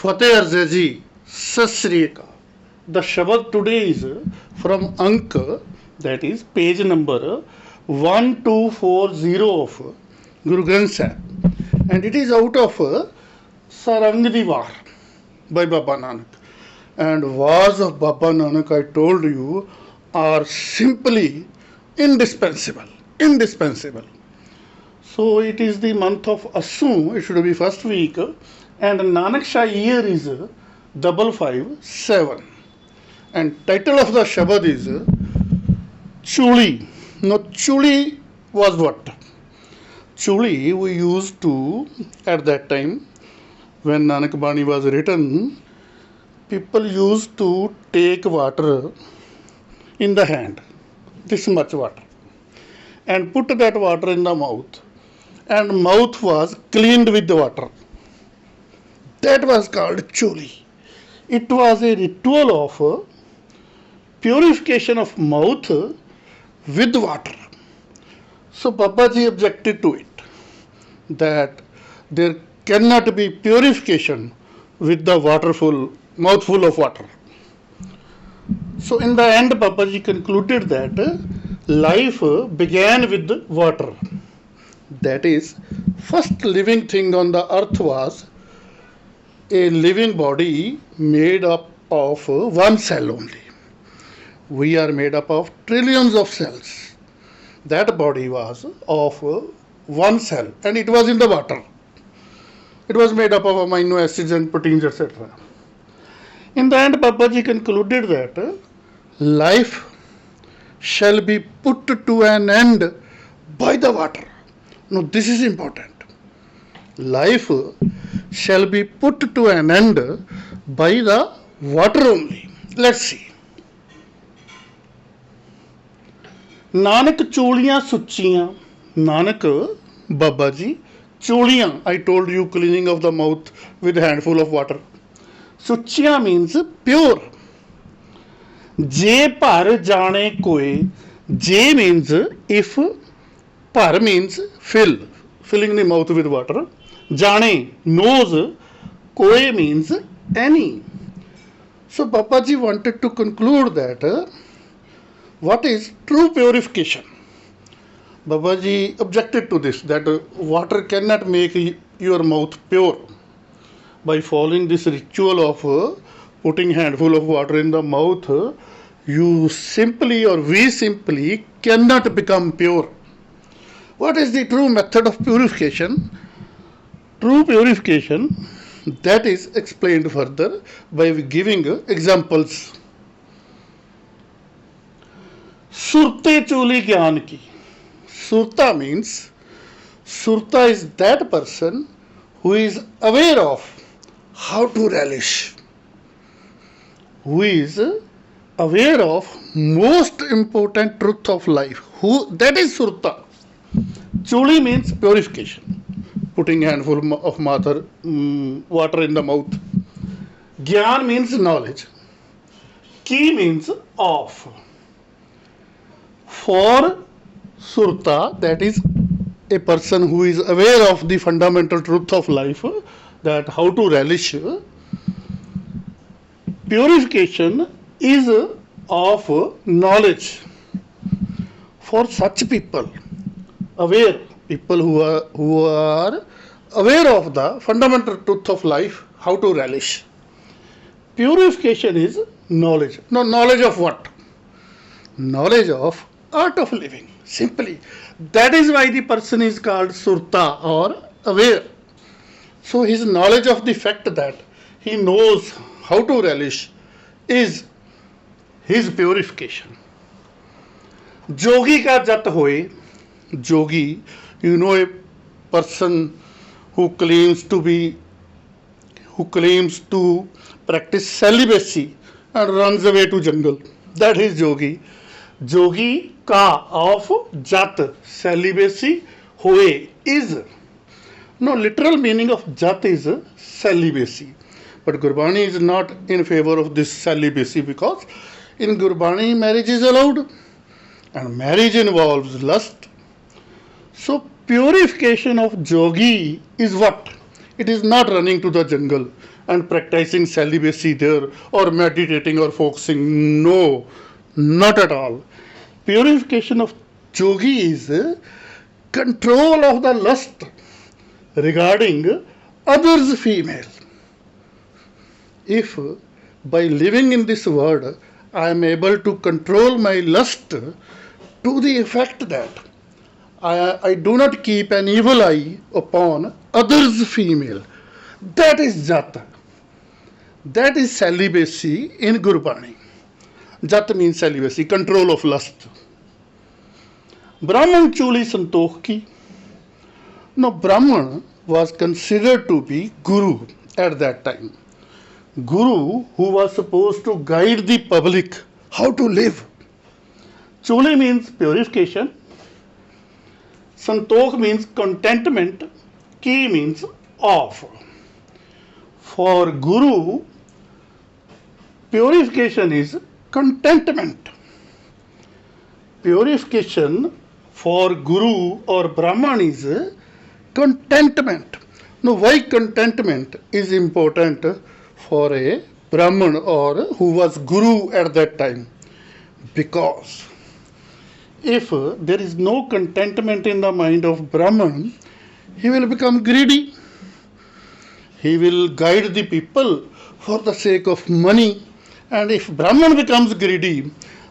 Fateh Arza ji, Sat Sri Akal. The Shabad today is from Ank, that is page number 1240 of Guru Granth Sahib, and it is out of Sarang di War by Baba Nanak. And wars of Baba Nanak, I told you, are simply indispensable. Indispensable. So it is the month of Assu, it should be first week, and Nanak Shah year is 557. And title of the Shabad is Chuli. Now Chuli was what? Chuli we used to, at that time, when Nanak Bani was written, people used to take water in the hand, this much water, and put that water in the mouth, and mouth was cleaned with the water. That was called Chuli. It was a ritual of purification of mouth with water. So Babaji objected to it, that there cannot be purification with the mouthful of water. So in the end, Babaji concluded that life began with water. That is, first living thing on the earth was a living body made up of one cell only. We are made up of trillions of cells. That body was of one cell, and it was in the water. It was made up of amino acids and proteins, etc. In the end, Babaji concluded that life shall be put to an end by the water. Now, this is important. Life shall be put to an end by the water only. Let's see. Nanak choliyan suchiyan. Nanak, Babaji, choliyan. I told you, cleaning of the mouth with a handful of water. Suchiyan means pure. Je par jane koi. Je means if. Par means fill. Filling the mouth with water. Jane, knows. Koi means any. So Babaji wanted to conclude that what is true purification? Babaji objected to this, that water cannot make your mouth pure. By following this ritual of putting handful of water in the mouth, you simply or we simply cannot become pure. What is the true method of purification? True purification, that is explained further by giving examples. Surte chuli gyan ki. Surta means, Surta is that person who is aware of how to relish, who is aware of most important truth of life. That is Surta. Chuli means purification, putting a handful of water in the mouth. Gyan means knowledge. Ki means of. For Surta, that is a person who is aware of the fundamental truth of life, that how to relish, purification is of knowledge. For such people, aware people who are aware of the fundamental truth of life, how to relish. Purification is knowledge. Now, knowledge of what? Knowledge of art of living. Simply. That is why the person is called Surta or aware. So his knowledge of the fact that he knows how to relish is his purification. Jogi ka jat hoye. Jogi, you know, a person who claims to practice celibacy and runs away to jungle. That is Jogi. Jogi ka of jat, celibacy, hoye, is. No, literal meaning of jat is celibacy. But Gurbani is not in favor of this celibacy, because in Gurbani marriage is allowed and marriage involves lust. So purification of Jogi is what? It is not running to the jungle and practicing celibacy there or meditating or focusing. No, not at all. Purification of yogi is control of the lust regarding others female. If by living in this world I am able to control my lust to the effect that I do not keep an evil eye upon others female, that is jata. That is celibacy in Gurbani. Jat means celibacy, control of lust. Brahman chuli santokh ki. Now Brahman was considered to be Guru at that time. Guru who was supposed to guide the public how to live. Chuli means purification. Santokh means contentment. Ki means off. For Guru, purification is contentment. Purification for Guru or Brahman is contentment. Now, why contentment is important for a Brahman or who was Guru at that time? Because if there is no contentment in the mind of Brahman, he will become greedy. He will guide the people for the sake of money. And if Brahman becomes greedy,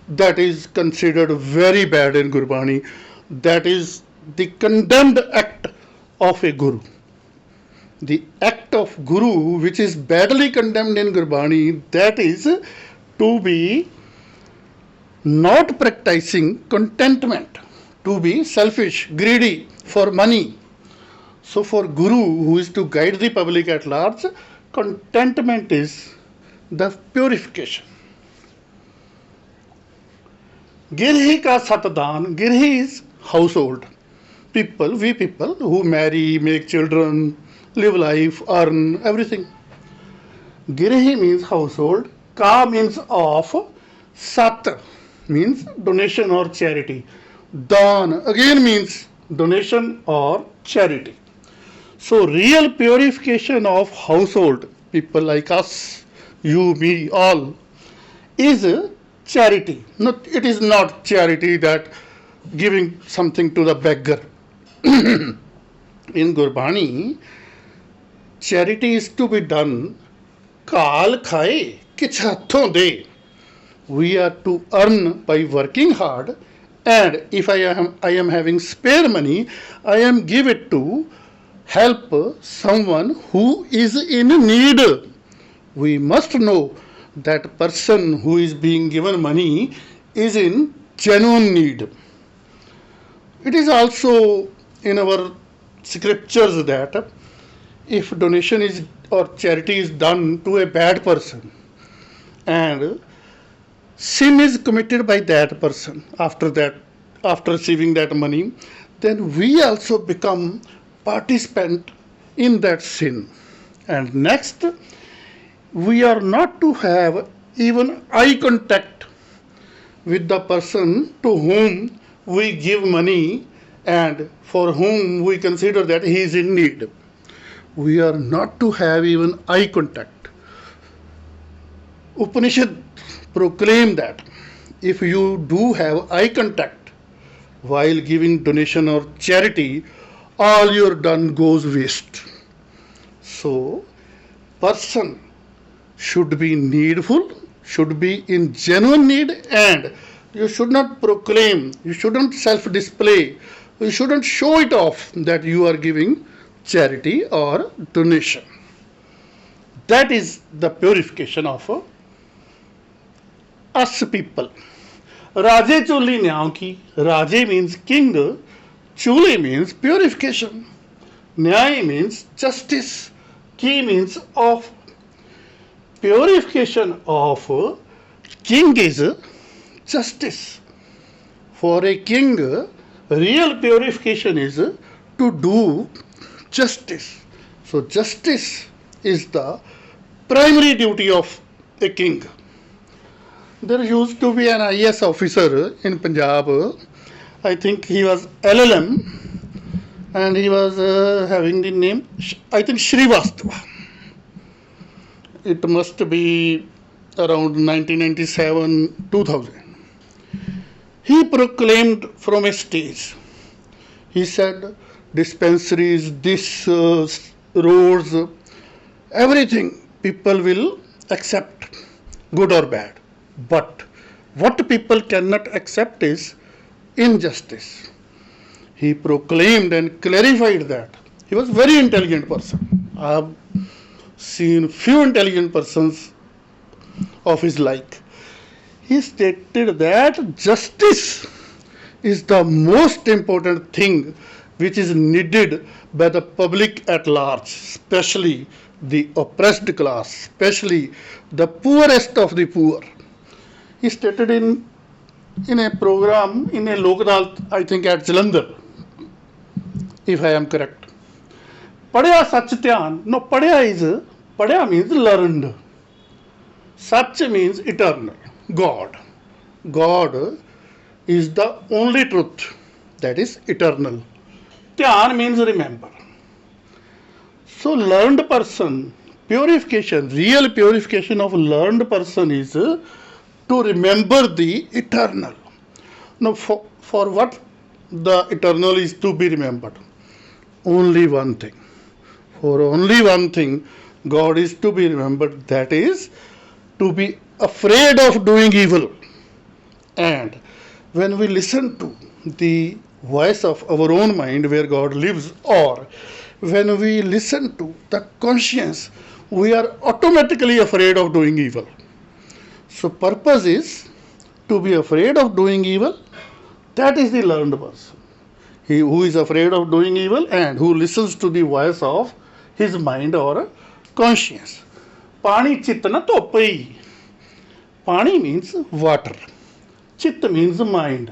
that is considered very bad in Gurbani. That is the condemned act of a Guru. The act of Guru which is badly condemned in Gurbani, that is to be not practicing contentment, to be selfish, greedy for money. So for Guru who is to guide the public at large, contentment is the purification. Girhi ka satdan, Girhi is household. People, we people who marry, make children, live life, earn, everything. Girhi means household, Ka means of, Sat means donation or charity. Dan again means donation or charity. So real purification of household, people like us, you, me, all, is charity. It is not charity that giving something to the beggar. In Gurbani, charity is to be done kaal khaye kich hathon de. We are to earn by working hard, and if I am having spare money, I am give it to help someone who is in need. We must know that person who is being given money is in genuine need. It is also in our scriptures that if donation is or charity is done to a bad person and sin is committed by that person after receiving that money, then we also become participant in that sin. And next, we are not to have even eye contact with the person to whom we give money and for whom we consider that he is in need. We are not to have even eye contact. Upanishad proclaim that if you do have eye contact while giving donation or charity, all your done goes waste. So, person should be needful, should be in genuine need, and you should not proclaim, you shouldn't self-display, you shouldn't show it off that you are giving charity or donation. That is the purification of us people. Raje Chuli Nyao ki. Raje means king, Chuli means purification. Nyai means justice. Ki means of. Purification of king is justice. For a king, real purification is to do justice. So justice is the primary duty of a king. There used to be an IAS officer in Punjab. I think he was LLM. and he was having the name, I think, Srivastava. It must be around 1997 2000. He proclaimed from a stage, he said, dispensaries, this roads, everything people will accept, good or bad. But what people cannot accept is injustice. He proclaimed and clarified that. He was a very intelligent person. I have seen few intelligent persons of his like. He stated that justice is the most important thing which is needed by the public at large, especially the oppressed class, especially the poorest of the poor. He stated in a program, in a Lokdal, I think at Jalandhar, if I am correct. Padya Sach Dhyan. No, Padya means learned. Sach means eternal, God. God is the only truth, that is eternal. Dhyan means remember. So learned person, purification, real purification of learned person is to remember the eternal. Now for what the eternal is to be remembered? Only one thing. For only one thing God is to be remembered, that is to be afraid of doing evil. And when we listen to the voice of our own mind where God lives, or when we listen to the conscience, we are automatically afraid of doing evil. So purpose is to be afraid of doing evil. That is the learned person. He who is afraid of doing evil and who listens to the voice of his mind or conscience. Pani chitna topai. Pani means water. Chitta means mind.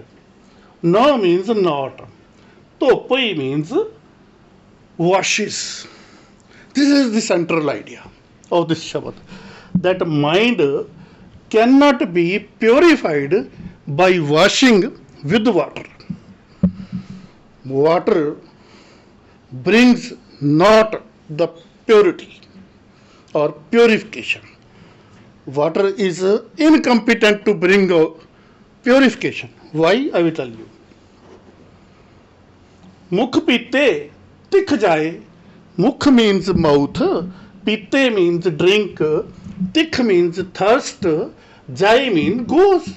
Na means not. Topai means washes. This is the central idea of this Shabad. That mind cannot be purified by washing with water. Water brings not the purity or purification. Water is incompetent to bring purification. Why? I will tell you. Mukh pite tikh jaye. Mukh means mouth, pite means drink, tikh means thirst, jai means goes.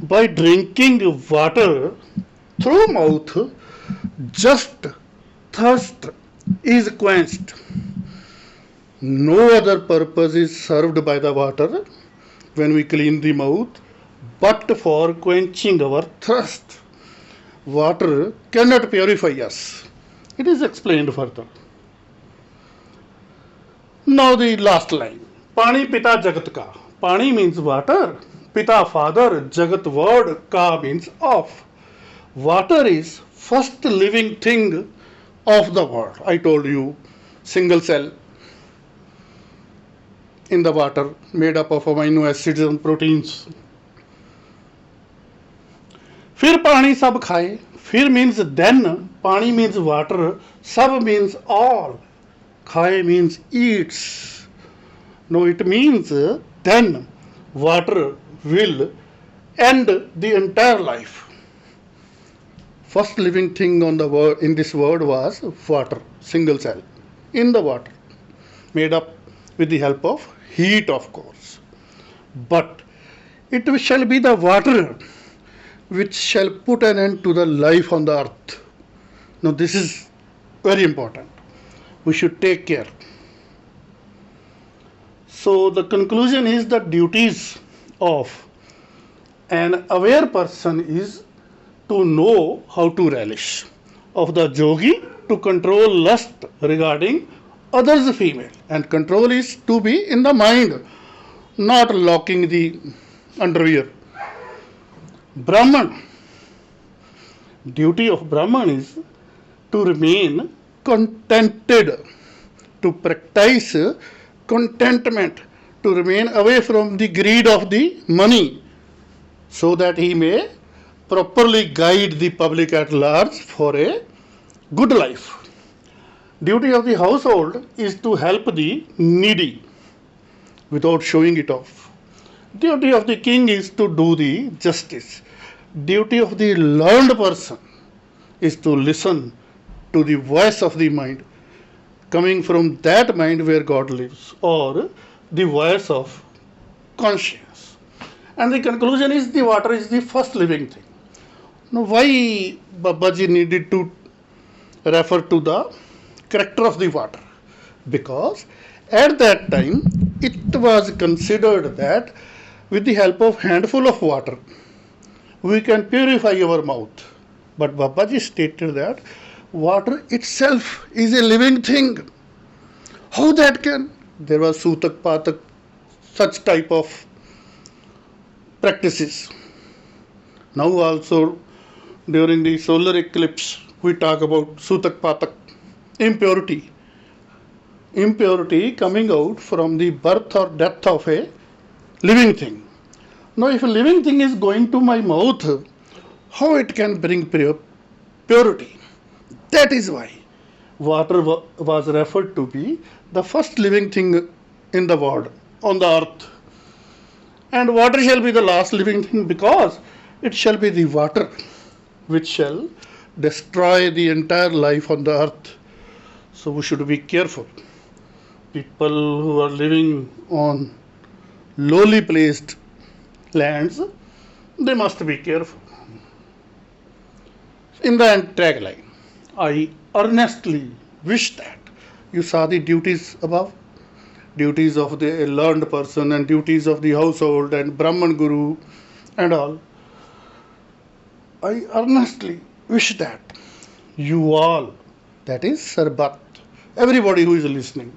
By drinking water through mouth, just thirst is quenched. No other purpose is served by the water when we clean the mouth, but for quenching our thirst. Water cannot purify us. It is explained further. Now the last line. Pani pita jagat ka. Pani means water. Pita father. Jagat word. Ka means of. Water is first living thing of the world. I told you, single cell in the water made up of amino acids and proteins. फिर पानी सब खाए. फिर means then. Pani means water. Sab means all. Khai means eats. No, it means then water will end the entire life. First living thing on the world in this world was water, single cell in the water, made up with the help of heat, of course. But it shall be the water which shall put an end to the life on the earth. Now this is very important. We should take care. So the conclusion is the duties of an aware person is to know how to relish. Of the yogi, to control lust regarding others female. And control is to be in the mind, not locking the underwear. Brahman. Duty of Brahman is to remain contented, to practice contentment, to remain away from the greed of the money, so that he may properly guide the public at large for a good life. Duty of the household is to help the needy without showing it off. Duty of the king is to do the justice. Duty of the learned person is to listen to the voice of the mind coming from that mind where God lives, or the voice of conscience. And the conclusion is the water is the first living thing. Now, why Babaji needed to refer to the character of the water? Because at that time it was considered that with the help of handful of water we can purify our mouth. But Babaji stated that water itself is a living thing. How that can? There was Sutak Patak, such type of practices. Now also during the solar eclipse we talk about Sutak Patak, impurity. Impurity coming out from the birth or death of a living thing. Now if a living thing is going to my mouth, how it can bring purity? That is why water was referred to be the first living thing in the world, on the earth. And water shall be the last living thing, because it shall be the water which shall destroy the entire life on the earth. So we should be careful. People who are living on lowly placed lands, they must be careful. In the end tagline, I earnestly wish that you saw the duties above, duties of the learned person and duties of the household and Brahman Guru and all. I earnestly wish that you all, that is Sarbat, everybody who is listening,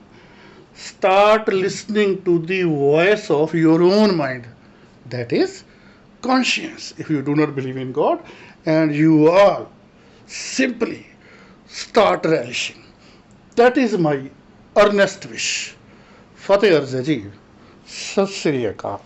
start listening to the voice of your own mind, that is conscience, if you do not believe in God, and you all simply start relishing. That is my earnest wish. Fateh Arza ji, Sat Sri Akal.